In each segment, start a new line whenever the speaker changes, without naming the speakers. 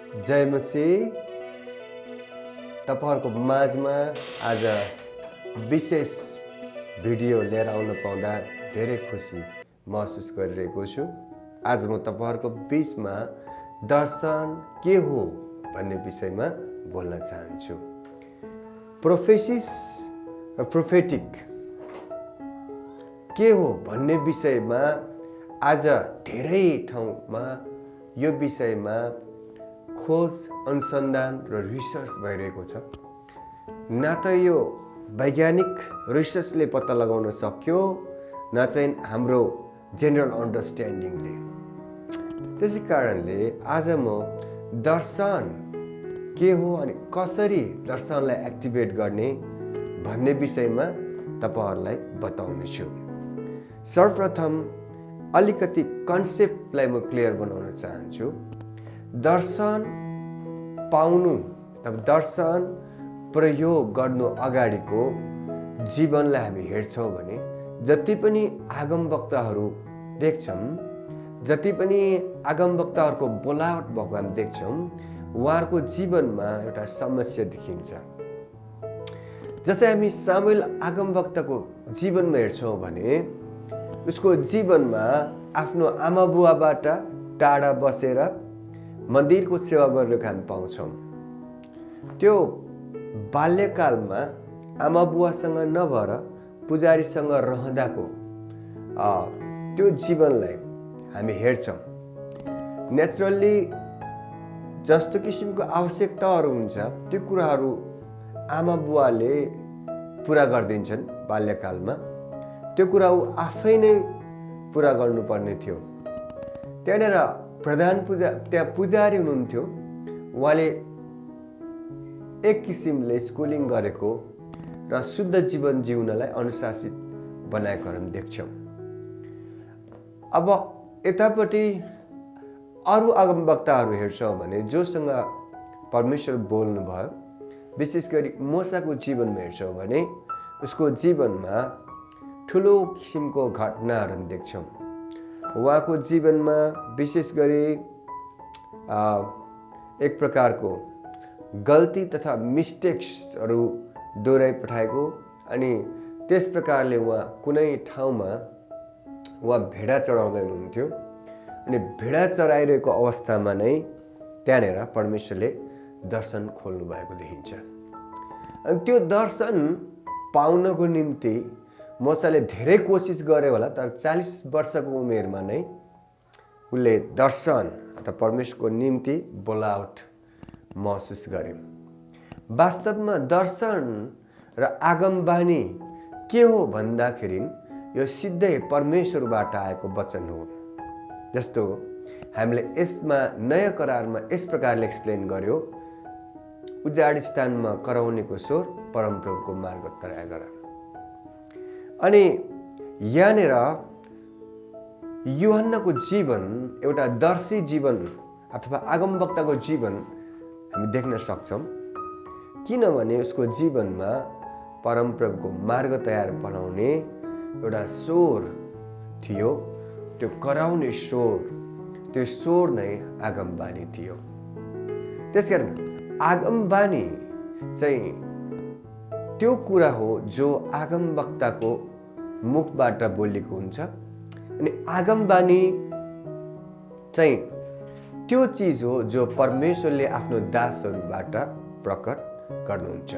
जय मसीह। तपाईहरुको माझमा आज विशेष भिडियो लिएर आउन पाउँदा धेरै खुसी महसुस गरिरहेको छु। आज म तपाईहरुको बीचमा दर्शन के हो भन्ने विषयमा बोल्न चाहन्छु। प्रोफेसिस र प्रोफेटिक के हो भन्ने विषयमा आज धेरै ठाउँमा यो विषयमा खोज अनुसन्धान र रिसर्च भइरहेको छ। न त यो वैज्ञानिक रिसर्चले पत्ता लगाउन सक्यो, न चाहिँ हाम्रो जेनरल अन्डरस्ट्यान्डिङले। त्यसै कारणले आज म दर्शन के हो अनि कसरी दर्शनलाई एक्टिभेट गर्ने भन्ने विषयमा तपाईहरुलाई बताउने छु। सर्वप्रथम अलिकति कन्सेप्टलाई म क्लियर बनाउन चाहन्छु। दर्शन पाउनु तब दर्शन प्रयोग गर्नु अगाडिको जीवनलाई हामी हेर्छौं भने जति पनि आगमवक्ताहरू देख्छौं, जति पनि आगमवक्ताहरूको बोलावट भएको हामी देख्छौं, उहाँहरूको जीवनमा एउटा समस्या देखिन्छ। जस्तै हामी सामुएल आगमवक्ताको जीवनमा हेर्छौं भने उसको जीवनमा आफ्नो आमा बुवाबाट टाढा बसेर मन्दिरको सेवा गरेको हामी पाउँछौं। त्यो बाल्यकालमा आमा बुवासँग नभएर पुजारीसँग रहँदाको त्यो जीवनलाई हामी हेर्छौं। नेचुरली जस्तो किसिमको आवश्यकताहरू हुन्छ त्यो कुराहरू आमा बुवाले पुरा गरिदिन्छन् बाल्यकालमा। त्यो कुरा ऊ आफै नै पुरा गर्नुपर्ने थियो। त्यहाँनिर त्यहाँ पुजारी हुनुहुन्थ्यो, उहाँले एक किसिमले स्कुलिङ गरेको र शुद्ध जीवन जिउनलाई अनुशासित बनाएको हामी देख्छौं। अब यतापट्टि अरू आगमवक्ताहरू हेर्छौं भने जोसँग परमेश्वर बोल्नु भयो, विशेष गरी मोसाको जीवनमा हेर्छौं भने उसको जीवनमा ठुलो किसिमको घटनाहरू हामी देख्छौं। उहाँको जीवनमा विशेष गरी एक प्रकारको गल्ती तथा मिस्टेक्सहरू दोहोऱ्याइ पठाएको अनि त्यस प्रकारले उहाँ कुनै ठाउँमा उहाँ भेडा चढाउँदै हुनुहुन्थ्यो अनि भेडा चराइरहेको अवस्थामा नै त्यहाँनिर परमेश्वरले दर्शन खोल्नु भएको देखिन्छ। अनि त्यो दर्शन पाउनको निम्ति मोसाले धेरै कोसिस गरे होला, तर 40 वर्षको उमेरमा नै उले दर्शन अथवा परमेश्वरको निम्ति बोलावट महसुस गरे। वास्तवमा दर्शन र आगमबानी के हो भन्दाखेरि यो सिधै परमेश्वरबाट आएको वचन हो। जस्तो हामीले यसमा नयाँ करारमा यस प्रकारले एक्सप्लेन गर्यो, उजाड स्थानमा कराउनेको स्वर परमप्रभुको मार्ग तयार गर। अनि यहाँनिर यूहन्नाको जीवन एउटा दर्शी जीवन अथवा आगमवक्ताको जीवन हामी देख्न सक्छौं, किनभने उसको जीवनमा परमप्रभुको मार्ग तयार बनाउने एउटा स्वर थियो। त्यो कराउने स्वर, त्यो स्वर नै आगमबानी थियो। त्यसकारण आगमबानी चाहिँ त्यो कुरा हो जो आगमवक्ताको मुखबाट बोलेको हुन्छ अनि आगमबानी चाहिँ त्यो चीज हो जो परमेश्वरले आफ्नो दासहरूबाट प्रकट गर्नुहुन्छ।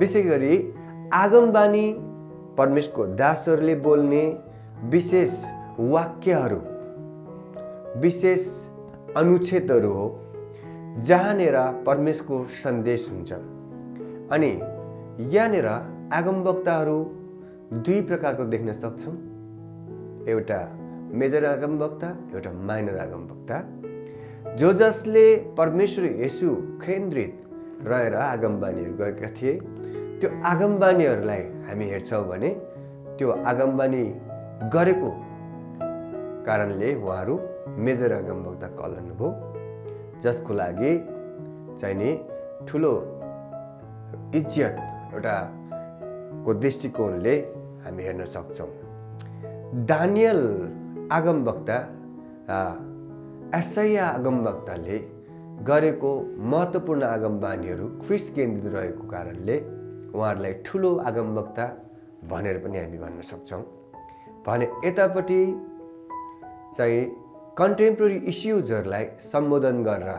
विशेष गरी आगमबानी परमेश्वरको दासहरूले बोल्ने विशेष वाक्यहरू, विशेष अनुच्छेदहरू हो जहाँनिर परमेश्वरको सन्देश हुन्छ। अनि यहाँनिर आगमवक्ताहरू दुई प्रकारको देख्न सक्छौं, एउटा मेजर आगमवक्ता, एउटा माइनर आगमवक्ता। जो जसले परमेश्वर येशू केन्द्रित रहेर आगमबानीहरू गरेका थिए, त्यो आगमबानीहरूलाई हामी हेर्छौं भने त्यो आगमबानी गरेको कारणले उहाँहरू मेजर आगमवक्ता कहलाउनुभयो, जसको लागि चाहिने ठुलो इज्जत एउटा को दृष्टिकोणले हामी हेर्न सक्छौं। दानियल आगमवक्ता, यशायाह आगमवक्ताले गरेको महत्त्वपूर्ण आगमबानीहरू ख्रीष्ट केन्द्रित रहेको कारणले उहाँहरूलाई ठुलो आगमवक्ता भनेर पनि हामी भन्न सक्छौँ। भने यतापट्टि चाहिँ कन्टेम्पोरेरी इस्युजहरूलाई सम्बोधन गरेर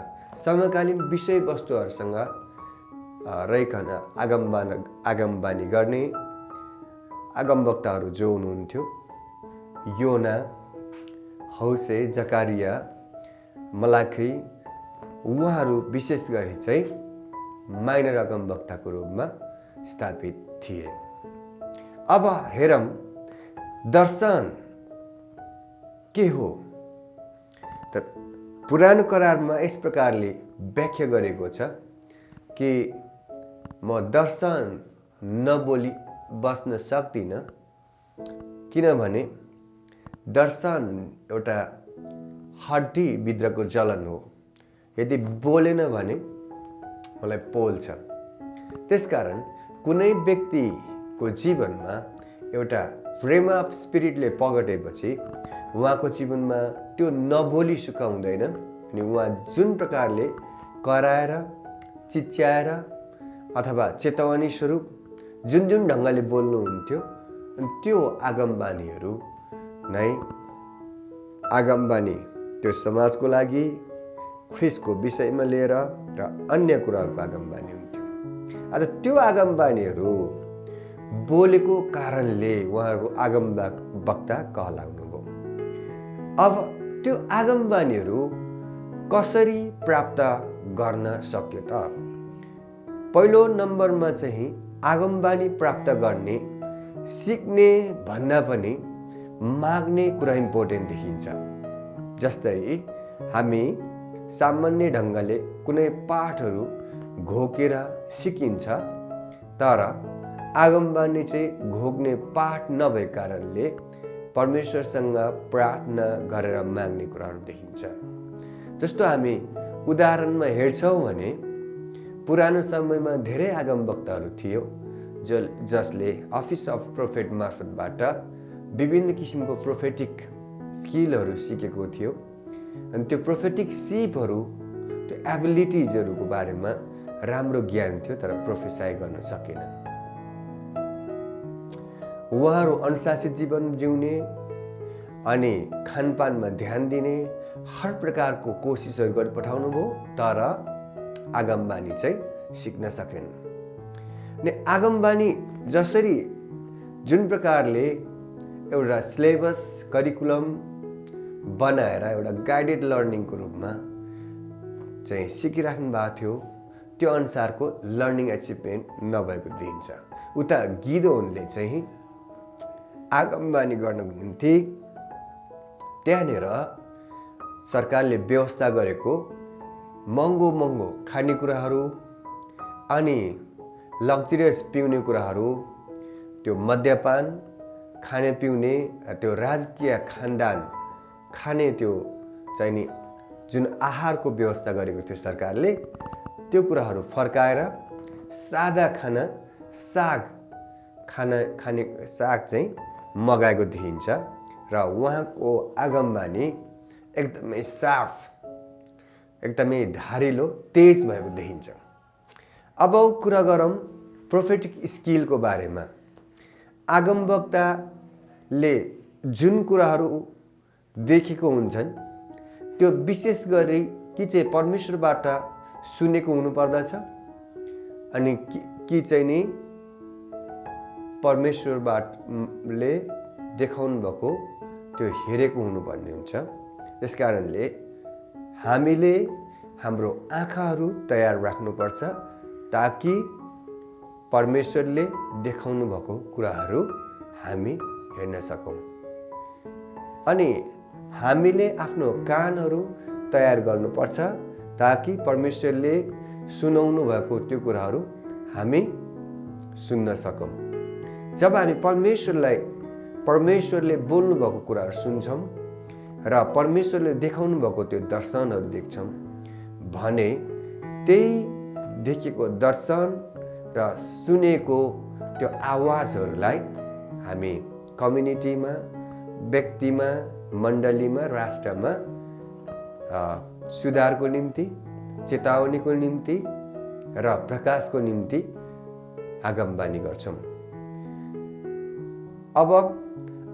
समकालीन विषयवस्तुहरूसँग रहिकन आगमबानी गर्ने आगमवक्ताहरू जो हुनुहुन्थ्यो, योना, हौसे, जकारिया, मलाखी, उहाँहरू विशेष गरी चाहिँ माइनर आगमवक्ताको रूपमा स्थापित थिए। अब हेरौँ दर्शन के हो त। पुरानो करारमा यस प्रकारले व्याख्या गरेको छ कि म दर्शन नबोली बस्न सक्दिनँ, किनभने दर्शन एउटा हड्डीभित्रको जलन हो। यदि बोलेन भने मलाई पोल्छ। त्यसकारण कुनै व्यक्तिको जीवनमा एउटा फ्रेम अफ स्पिरिटले पगटेपछि उहाँको जीवनमा त्यो नबोली सुकाउँदैन। अनि उहाँ जुन प्रकारले कराएर, चिच्याएर अथवा चेतावनी स्वरूप जुन जुन ढङ्गले बोल्नुहुन्थ्यो, त्यो आगमबानीहरू नै आगमबानी त्यो समाजको लागि, ख्रीष्टको विषयमा लिएर र अन्य कुराहरूको आगमबानी हुन्थ्यो। आज त्यो आगमबानीहरू बोलेको कारणले उहाँहरू आगमवक्ता कहलाउनुभयो। अब त्यो आगमबानीहरू कसरी प्राप्त गर्न सक्यो त? पहिलो नम्बरमा चाहिँ आगमबानी प्राप्त गर्ने, सिक्ने भन्दा पनि माग्ने कुरा इम्पोर्टेन्ट देखिन्छ। जस्तै हामी सामान्य ढङ्गले कुनै पाठहरू घोकेर सिकिन्छ, तर आगमबानी चाहिँ घोक्ने पाठ नभएको कारणले परमेश्वरसँग प्रार्थना गरेर माग्ने कुराहरू देखिन्छ। जस्तो हामी उदाहरणमा हेर्छौँ भने पुरानो समयमा धेरै आगमवक्ताहरू थियो जसले अफिस अफ प्रोफेट मार्फतबाट विभिन्न किसिमको प्रोफेटिक स्किलहरू सिकेको थियो। अनि त्यो प्रोफेटिक सिपहरू, त्यो एबिलिटिजहरूको बारेमा राम्रो ज्ञान थियो, तर प्रोफेसाइ गर्न सकेन। उहाँहरू अनुशासित जीवन जिउने अनि खानपानमा ध्यान दिने हर प्रकारको कोसिसहरू गरी पठाउनु भयो, तर आगमबानी चाहिँ सिक्न सकेन। अनि आगमबानी जसरी जुन प्रकारले एउटा सिलेबस करिकुलम बनाएर एउटा गाइडेड लर्निङको रूपमा चाहिँ सिकिराख्नु भएको थियो, त्यो अनुसारको लर्निङ एचिभमेन्ट नभएको देखिन्छ। उता गिदोनले चाहिँ आगमबानी गर्नको निम्ति त्यहाँनिर सरकारले व्यवस्था गरेको महँगो महँगो खानेकुराहरू अनि लग्जरियस पिउने कुराहरू, त्यो मद्यपान खाने पिउने, त्यो राजकीय खानदान खाने, त्यो चाहिँ नि जुन आहारको व्यवस्था गरेको थियो सरकारले, त्यो कुराहरू फर्काएर सादा खाना, खाने साग चाहिँ मगाएको देखिन्छ। र उहाँको आगमबानी एकदमै साफ, एकदमै धारिलो, तेज भएको देखिन्छ। अब कुरा गरौँ प्रोफेटिक स्किलको बारेमा। आगमवक्ताले जुन कुराहरू देखेको हुन्छन् त्यो विशेष गरी कि चाहिँ परमेश्वरबाट सुनेको हुनुपर्दछ, अनि कि चाहिँ नि परमेश्वरबाटले देखाउनु भएको त्यो हेरेको हुनुपर्ने हुन्छ। त्यसकारणले हामीले हाम्रो आँखाहरू तयार राख्नुपर्छ ताकि परमेश्वरले देखाउनु भएको कुराहरू हामी हेर्न सकौँ। अनि हामीले आफ्नो कानहरू तयार गर्नुपर्छ ताकि परमेश्वरले सुनाउनु भएको त्यो कुराहरू हामी सुन्न सकौँ। जब हामी परमेश्वरले बोल्नु भएको कुराहरू सुन्छौँ र परमेश्वरले देखाउनु भएको त्यो दर्शनहरू देख्छौँ भने त्यही देखेको दर्शन र सुनेको त्यो आवाजहरूलाई हामी कम्युनिटीमा, व्यक्तिमा, मण्डलीमा, राष्ट्रमा सुधारको निम्ति चेतावनीको निम्ति र प्रकाशको निम्ति आगमबानी गर्छौँ। अब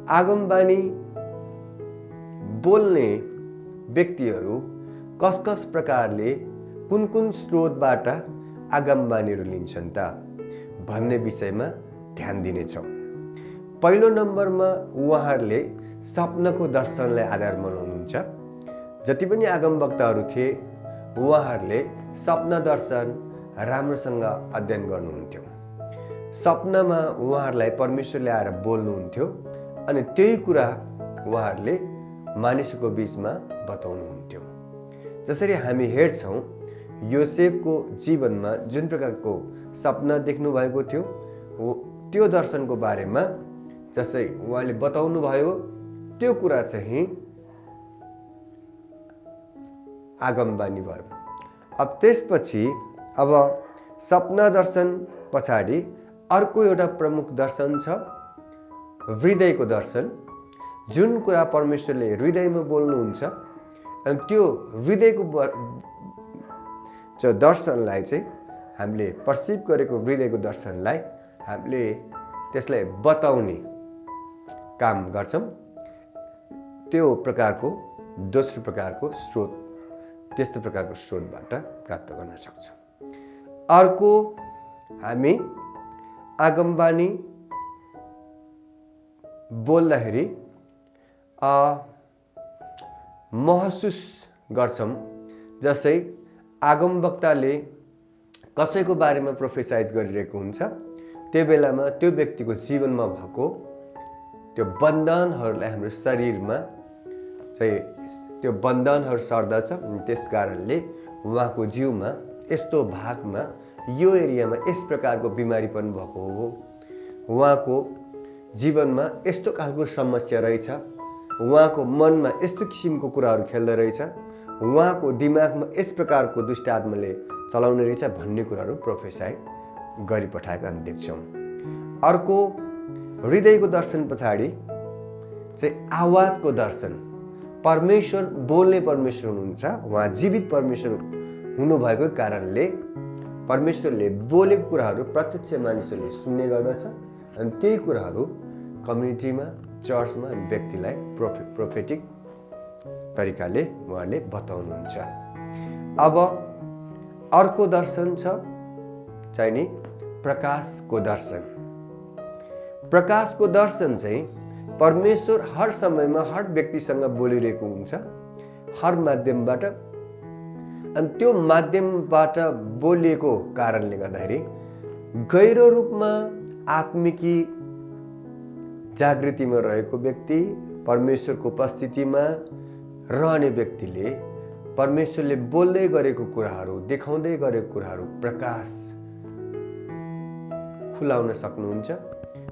आगमबानी बोल्ने व्यक्तिहरू कस प्रकारले कुन स्रोतबाट आगमबानीहरू लिन्छन् त भन्ने विषयमा ध्यान दिनेछौँ। पहिलो नम्बरमा उहाँहरूले सपनाको दर्शनलाई आधार बनाउनुहुन्छ। जति पनि आगमवक्ताहरू थिए उहाँहरूले सपना दर्शन राम्रोसँग अध्ययन गर्नुहुन्थ्यो। सपनामा उहाँहरूलाई परमेश्वरले आएर बोल्नुहुन्थ्यो अनि त्यही कुरा उहाँहरूले मानिसको बीचमा बताउनुहुन्थ्यो। जसरी हामी हेर्छौँ योसेफको जीवनमा जुन प्रकारको सपना देख्नु भएको थियो त्यो दर्शनको बारेमा जसै उहाँले बताउनु भयो त्यो कुरा चाहिँ आगमबानी भयो। अब त्यसपछि अब सपना दर्शन पछाडि अर्को एउटा प्रमुख दर्शन छ हृदयको दर्शन। जुन कुरा परमेश्वरले हृदयमा बोल्नुहुन्छ अनि त्यो हृदयको दर्शनलाई चाहिँ हामीले पर्सिभ गरेको हृदयको दर्शनलाई हामीले त्यसलाई बताउने काम गर्छौँ। त्यो प्रकारको दोस्रो प्रकारको स्रोत त्यस्तो प्रकारको स्रोतबाट प्राप्त गर्न सक्छौँ। अर्को हामी आगमबानी बोल्दाखेरि महसुस गर्छौँ। जसै आगमवक्ताले कसैको बारेमा प्रोफेसाइज गरिरहेको हुन्छ त्यो बेलामा त्यो व्यक्तिको जीवनमा भएको त्यो बन्धनहरूलाई हाम्रो शरीरमा चाहिँ त्यो बन्धनहरू सर्दछ। त्यस कारणले उहाँको जिउमा यस्तो भागमा यो एरियामा यस प्रकारको बिमारी पनि भएको हो, उहाँको जीवनमा यस्तो खालको समस्या रहेछ, उहाँको मनमा यस्तो किसिमको कुराहरू खेल्दो रहेछ, उहाँको दिमागमा यस प्रकारको दुष्ट आत्माले चलाउने रहेछ भन्ने कुराहरू प्रोफेसाइ गरिपठाएको हामी देख्छौँ। अर्को हृदयको दर्शन पछाडि चाहिँ आवाजको दर्शन। परमेश्वर बोल्ने परमेश्वर हुनुहुन्छ, उहाँ जीवित परमेश्वर हुनुभएको कारणले परमेश्वरले बोलेको कुराहरू प्रत्यक्ष मानिसहरूले सुन्ने गर्दछ अनि त्यही कुराहरू कम्युनिटीमा चर्चमा व्यक्तिलाई प्रोफेटिक तरिकाले उहाँले बताउनुहुन्छ। अब अर्को दर्शन छ चाहिँ नि प्रकाशको दर्शन। प्रकाशको दर्शन चाहिँ परमेश्वर हर समयमा हर व्यक्तिसँग बोलिरहेको हुन्छ हर माध्यमबाट अनि त्यो माध्यमबाट बोलिएको कारणले गर्दाखेरि गहिरो रूपमा आत्मिकी जागृतिमा रहेको व्यक्ति परमेश्वरको उपस्थितिमा रहने व्यक्तिले परमेश्वरले बोल्दै गरेको कुराहरू देखाउँदै गरेको कुराहरू प्रकाश खुलाउन सक्नुहुन्छ।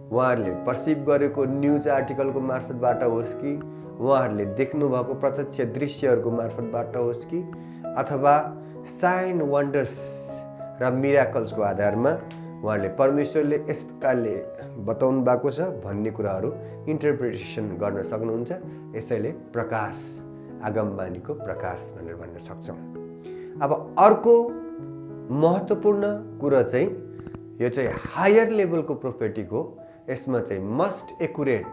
उहाँहरूले पर्सिभ गरेको न्युज आर्टिकलको मार्फतबाट होस् कि उहाँहरूले देख्नुभएको प्रत्यक्ष दृश्यहरूको मार्फतबाट होस् कि अथवा साइन वन्डर्स र मिराकल्सको आधारमा उहाँहरूले परमेश्वरले यस प्रकारले बताउनु भएको छ भन्ने कुराहरू इन्टरप्रिटेसन गर्न सक्नुहुन्छ। यसैले प्रकाश आगमबानीको प्रकाश भनेर भन्न सक्छौँ। अब अर्को महत्त्वपूर्ण कुरा चाहिँ यो चाहिँ हायर लेभलको प्रोफेटिक हो। यसमा चाहिँ मस्ट एकुरेट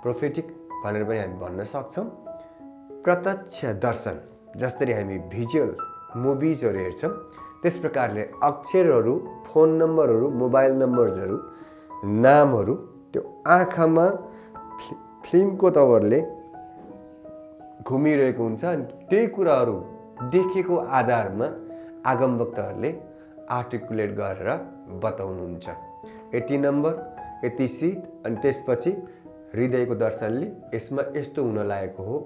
प्रोफेटिक भनेर पनि हामी भन्न सक्छौँ। प्रत्यक्ष दर्शन जसरी हामी भिजुअल मुभिजहरू हेर्छौँ त्यस प्रकारले अक्षरहरू फोन नम्बरहरू मोबाइल नम्बर्सहरू नामहरू त्यो आँखामा फिल्मको तवरले घुमिरहेको हुन्छ अनि त्यही कुराहरू देखेको आधारमा आगमवक्ताहरूले आर्टिकुलेट गरेर बताउनुहुन्छ। यति नम्बर यति सिट अनि त्यसपछि हृदयको दर्शनले यसमा यस्तो हुन लागेको हो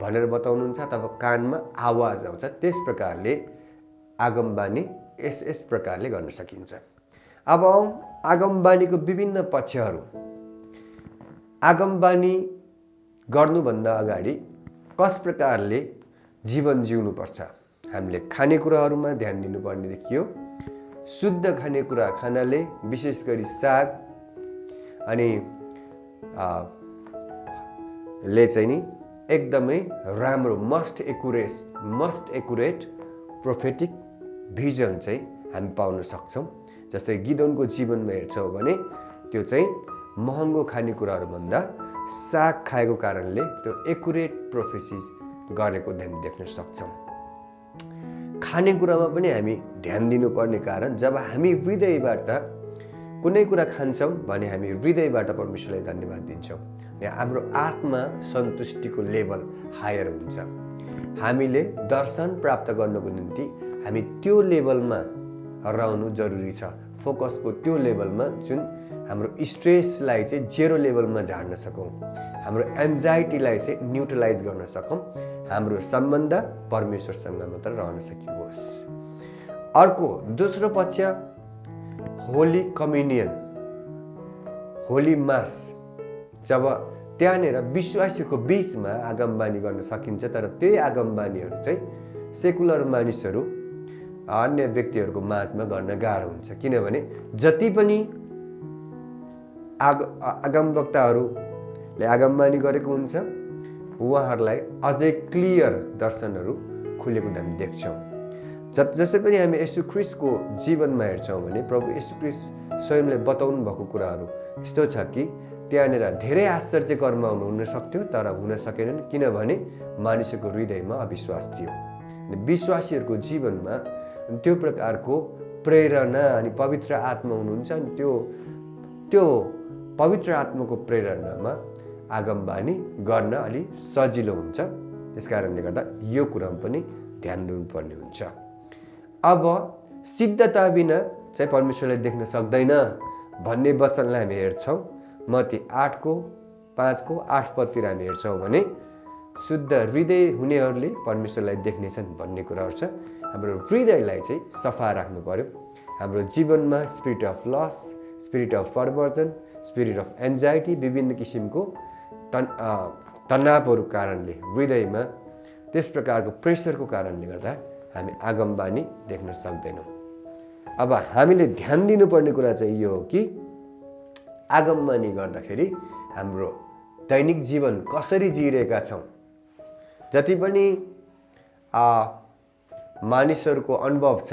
भनेर बताउनुहुन्छ। तब कानमा आवाज आउँछ। त्यस प्रकारले आगमबानी यस प्रकारले गर्न सकिन्छ। अब आगमबानीको विभिन्न पक्षहरू। आगमबानी गर्नुभन्दा अगाडि कस प्रकारले जीवन जिउनुपर्छ हामीले खानेकुराहरूमा ध्यान दिनुपर्ने देखियो। शुद्ध खानेकुरा खानाले विशेष गरी साग अनि ले चाहिँ नि एकदमै राम्रो मस्ट एकुरेट प्रोफेटिक भिजन चाहिँ हामी पाउन सक्छौँ। जस्तै गिदोनको जीवनमा हेर्छौँ भने त्यो चाहिँ महँगो खानेकुराहरूभन्दा साग खाएको कारणले त्यो एकुरेट प्रोफेसिज गरेको हामी देख्न सक्छौँ। खानेकुरामा पनि हामी ध्यान दिनुपर्ने कारण जब हामी हृदयबाट कुनै कुरा खान्छौँ भने हामी हृदयबाट परमेश्वरलाई धन्यवाद दिन्छौँ। हाम्रो आत्मा सन्तुष्टिको लेभल हायर हुन्छ। हामीले दर्शन प्राप्त गर्नको निम्ति हामी त्यो लेभलमा रहनु जरुरी छ। फोकसको त्यो लेभलमा जुन हाम्रो स्ट्रेसलाई चाहिँ जेरो लेभलमा झार्न सकौँ, हाम्रो एन्जाइटीलाई चाहिँ न्युट्रलाइज गर्न सकौँ, हाम्रो सम्बन्ध परमेश्वरसँग मात्र रहन सकियोस्। अर्को दोस्रो पक्ष होली कम्युनियन, होली मास। जब त्यहाँनिर विश्वासीहरूको बीचमा आगमबानी गर्न सकिन्छ, तर त्यही आगमबानीहरू चाहिँ सेकुलर मानिसहरू अन्य व्यक्तिहरूको माझमा गर्न गाह्रो हुन्छ। किनभने जति पनि आगमवक्ताहरूले आगमबानी गरेको हुन्छ उहाँहरूलाई अझै क्लियर दर्शनहरू खुलेको हामी देख्छौँ। जसै पनि हामी येशू ख्रीष्टको जीवनमा हेर्छौँ भने प्रभु येशू ख्रीष्ट स्वयंले बताउनु भएको कुराहरू यस्तो छ कि त्यहाँनिर धेरै आश्चर्य कर्महरू हुन सक्थ्यो तर हुन सकेनन्, किनभने मानिसहरूको हृदयमा अविश्वास थियो। विश्वासीहरूको जीवनमा त्यो प्रकारको प्रेरणा अनि पवित्र आत्मा हुनुहुन्छ, अनि त्यो पवित्र आत्माको प्रेरणामा आगमबानी गर्न अलि सजिलो हुन्छ। यसकारणले गर्दा यो कुरामा पनि ध्यान दिनुपर्ने हुन्छ। अब सिद्धता बिना चाहिँ परमेश्वरलाई देख्न सक्दैन भन्ने वचनलाई हामी हेर्छौँ। मत्ती 8:5-8 हामी हेर्छौँ भने शुद्ध हृदय हुनेहरूले परमेश्वरलाई देख्नेछन् भन्ने कुराहरू छ। हाम्रो हृदयलाई चाहिँ सफा राख्नु पर्यो। हाम्रो जीवनमा spirit of loss, spirit of perversion, spirit of anxiety, विभिन्न किसिमको तनावहरू कारणले हृदयमा त्यस प्रकारको प्रेसरको कारणले गर्दा हामी आगमबानी देख्न सक्दैनौँ। अब हामीले ध्यान दिनुपर्ने कुरा चाहिँ यो हो कि आगमबानी गर्दाखेरि हाम्रो दैनिक जीवन कसरी जिइरहेका छौँ। जति पनि मानिसहरूको अनुभव छ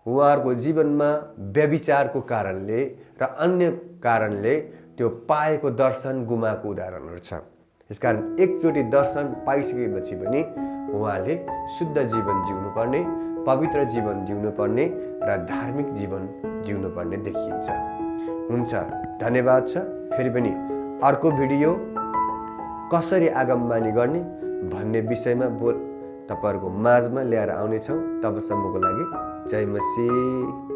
उहाँहरूको जीवनमा व्यभिचारको कारणले र अन्य कारणले त्यो पाएको दर्शन गुमाएको उदाहरणहरू छ। यसकारण एकचोटि दर्शन पाइसकेपछि पनि उहाँले शुद्ध जीवन जिउनुपर्ने, पवित्र जीवन जिउनुपर्ने र धार्मिक जीवन जिउनुपर्ने देखिन्छ। हुन्छ, धन्यवाद छ। फेरि पनि अर्को भिडियो कसरी आगमबानी गर्ने भन्ने विषयमा तपाईँहरूको माझमा ल्याएर आउनेछौँ। तबसम्मको लागि जय मसीह।